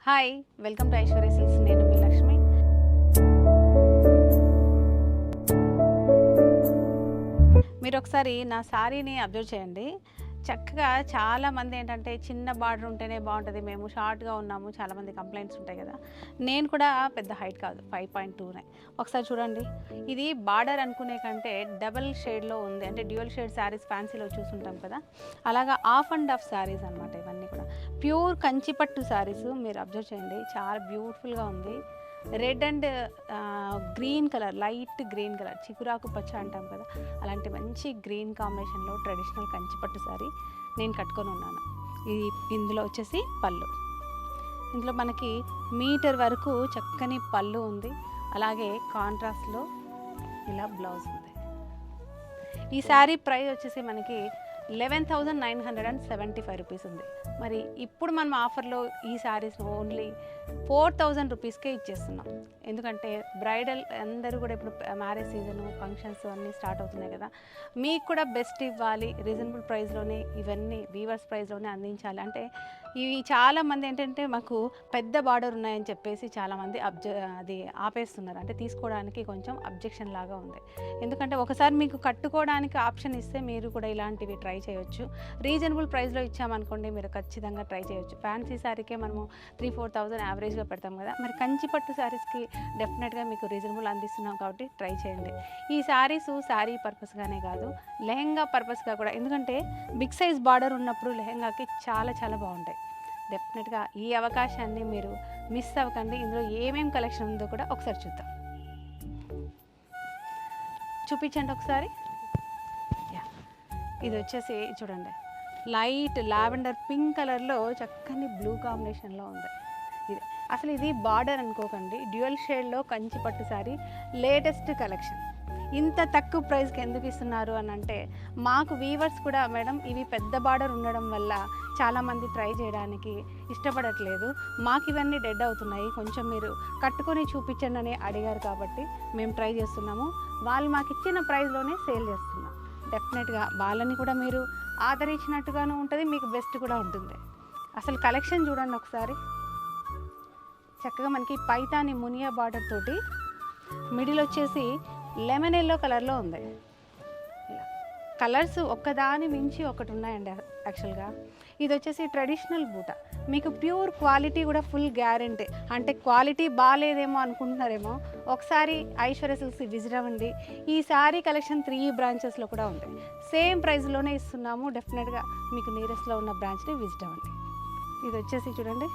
Hi welcome to Aishwarya silks. నేను మీ లక్ష్మి. మీరు ఒకసారి నా శారీని అబ్జర్వ్ చేయండి. చక్కగా చాలామంది ఏంటంటే చిన్న బార్డర్ ఉంటేనే బాగుంటుంది, మేము షార్ట్గా ఉన్నాము, చాలామంది కంప్లైంట్స్ ఉంటాయి కదా. నేను కూడా పెద్ద హైట్ కాదు, 5.29. ఒకసారి చూడండి, ఇది బార్డర్ అనుకునే కంటే డబల్ షేడ్లో ఉంది. అంటే డ్యూయల్ షేడ్ శారీస్ ఫ్యాన్సీలో చూసుంటాం కదా, అలాగా ఆఫ్ అండ్ ఆఫ్ శారీస్ అనమాట. ఇవన్నీ కూడా ప్యూర్ కంచిపట్టు శారీస్. మీరు అబ్జర్వ్ చేయండి, చాలా బ్యూటిఫుల్గా ఉంది. Red and green colour, light green colour, చిగురాకు పచ్చ అంటాం కదా, అలాంటి మంచి గ్రీన్ కాంబినేషన్లో ట్రెడిషనల్ కంచిపట్టు శారీ నేను కట్టుకొని ఉన్నాను. ఇది ఇందులో వచ్చేసి పళ్ళు. ఇందులో మనకి మీటర్ వరకు చక్కని పళ్ళు ఉంది, అలాగే కాంట్రాస్ట్లో ఇలా బ్లౌజ్ ఉంది. ఈ శారీ ప్రైస్ వచ్చేసి మనకి 11,975 రూపీస్ ఉంది. మరి ఇప్పుడు మనం ఆఫర్లో ఈ శారీస్ను ఓన్లీ 4,000 రూపీస్కే ఇచ్చేస్తున్నాం. ఎందుకంటే బ్రైడల్ అందరూ కూడా ఇప్పుడు మ్యారేజ్ సీజను, ఫంక్షన్స్ అన్నీ స్టార్ట్ అవుతున్నాయి కదా, మీకు కూడా బెస్ట్ ఇవ్వాలి, రీజనబుల్ ప్రైస్లోనే ఇవన్నీ వీవర్స్ ప్రైస్లోనే అందించాలి. అంటే ఇవి చాలామంది ఏంటంటే మాకు పెద్ద బార్డర్ ఉన్నాయని చెప్పేసి చాలామంది అది ఆపేస్తున్నారు. అంటే తీసుకోవడానికి కొంచెం అబ్జెక్షన్ లాగా ఉంది. ఎందుకంటే ఒకసారి మీకు కట్టుకోవడానికి ఆప్షన్ ఇస్తే మీరు కూడా ఇలాంటివి ట్రై చేయొచ్చు. రీజనబుల్ ప్రైస్లో ఇచ్చామనుకోండి, మీరు ఖచ్చితంగా ట్రై చేయొచ్చు. ఫ్యాన్సీ శారీకే మనము 3-4,000 యావరేజ్గా పెడతాం కదా, మరి కంచిపట్టు శారీస్కి డెఫినెట్గా మీకు రీజనబుల్ అందిస్తున్నాం కాబట్టి ట్రై చేయండి. ఈ శారీస్ శారీ పర్పస్గానే కాదు, లెహెంగా పర్పస్గా కూడా. ఎందుకంటే బిగ్ సైజ్ బార్డర్ ఉన్నప్పుడు లెహెంగాకి చాలా చాలా బాగుంటాయి. డెఫినెట్గా ఈ అవకాశాన్ని మీరు మిస్ అవ్వకండి. ఇందులో ఏమేమి కలెక్షన్ ఉందో కూడా ఒకసారి చూద్దాం. చూపించండి ఒకసారి. ఇది వచ్చేసి చూడండి, లైట్ లావెండర్ పింక్ కలర్లో చక్కని బ్లూ కాంబినేషన్లో ఉంది. ఇది అసలు ఇది బార్డర్ అనుకోకండి, డ్యూయల్ షేడ్లో కంచిపట్టు శారీ, లేటెస్ట్ కలెక్షన్. ఇంత తక్కువ ప్రైస్కి ఎందుకు ఇస్తున్నారు అని అంటే, మాకు వీవర్స్ కూడా మేడం ఇవి పెద్ద బార్డర్ ఉండడం వల్ల చాలామంది ట్రై చేయడానికి ఇష్టపడట్లేదు, మాకు ఇవన్నీ డెడ్ అవుతున్నాయి, కొంచెం మీరు కట్టుకొని చూపించండి అని అడిగారు కాబట్టి మేము ట్రై చేస్తున్నాము. వాళ్ళు మాకు ఇచ్చిన ప్రైస్లోనే సేల్ చేస్తున్నాం. డెఫినెట్గా వాళ్ళని కూడా మీరు ఆదరించినట్టుగాను ఉంటుంది, మీకు బెస్ట్ కూడా ఉంటుంది. అసలు కలెక్షన్ చూడండి ఒకసారి. చక్కగా మనకి పైతాని మునియా బార్డర్ తోటి మిడిల్ వచ్చేసి లెమన్ ఎల్లో కలర్లో ఉంది. ఇలా కలర్స్ ఒక్కదాని మించి ఒకటి ఉన్నాయండి యాక్చువల్గా. ఇది వచ్చేసి ట్రెడిషనల్ బూట, మీకు ప్యూర్ క్వాలిటీ కూడా ఫుల్ గ్యారెంటీ. అంటే క్వాలిటీ బాగాలేదేమో అనుకుంటున్నారేమో, ఒకసారి ఐశ్వర్య సిల్క్స్ విజిట్ అవ్వండి. ఈ శారీ కలెక్షన్ 3 బ్రాంచెస్లో కూడా ఉంది, సేమ్ ప్రైస్లోనే ఇస్తున్నాము. డెఫినెట్గా మీకు నియరెస్ట్లో ఉన్న బ్రాంచ్ని విజిట్ అవ్వండి. ఇది వచ్చేసి చూడండి,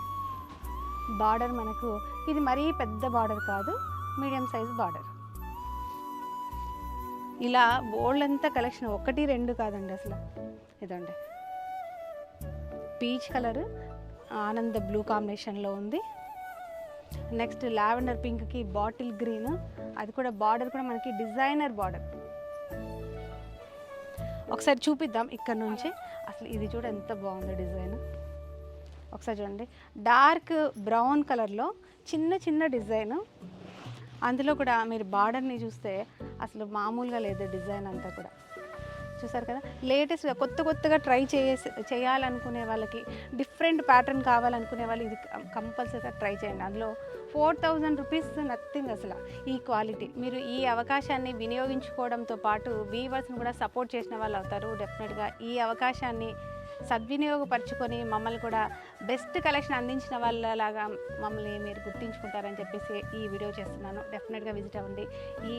బార్డర్ మనకు ఇది మరీ పెద్ద బార్డర్ కాదు, మీడియం సైజ్ బార్డర్. ఇలా బోల్డ్ అంతా కలెక్షన్, 1-2 కాదండి అసలు. ఇదండి పీచ్ కలర్, ఆనంద బ్లూ కాంబినేషన్లో ఉంది. నెక్స్ట్ లావెండర్ పింక్కి బాటిల్ గ్రీన్, అది కూడా బార్డర్ కూడా మనకి డిజైనర్ బార్డర్. ఒకసారి చూపిద్దాం ఇక్కడ నుంచి. అసలు ఇది చూడ ఎంత బాగుందో డిజైన్. ఒకసారి చూడండి, డార్క్ బ్రౌన్ కలర్లో చిన్న చిన్న డిజైన్. అందులో కూడా మీరు బార్డర్ని చూస్తే అసలు మామూలుగా లేదు డిజైన్ అంతా కూడా. చూసారు కదా, లేటెస్ట్గా కొత్తగా ట్రై చేయాలనుకునే వాళ్ళకి, డిఫరెంట్ ప్యాటర్న్ కావాలనుకునే వాళ్ళు ఇది కంపల్సరీగా ట్రై చేయండి. అందులో 4,000 రూపీస్ నథింగ్ అసలు. ఈ క్వాలిటీ మీరు ఈ అవకాశాన్ని వినియోగించుకోవడంతో పాటు వీవర్స్ని కూడా సపోర్ట్ చేసిన వాళ్ళు అవుతారు. డెఫినెట్గా ఈ అవకాశాన్ని సద్వినియోగపరచుకొని మమ్మల్ని కూడా బెస్ట్ కలెక్షన్ అందించిన వాళ్ళలాగా మమ్మల్ని మీరు గుర్తించుకుంటారని చెప్పేసి ఈ వీడియో చేస్తున్నాను. డెఫినెట్గా విజిట్ అవ్వండి. ఈ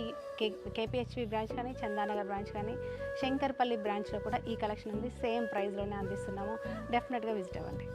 కేపీహెచ్పి బ్రాంచ్ కానీ, చందానగర్ బ్రాంచ్ కానీ, శంకర్పల్లి బ్రాంచ్లో కూడా ఈ కలెక్షన్ ఉంది, సేమ్ ప్రైస్లోనే అందిస్తున్నాము. డెఫినెట్గా విజిట్ అవ్వండి.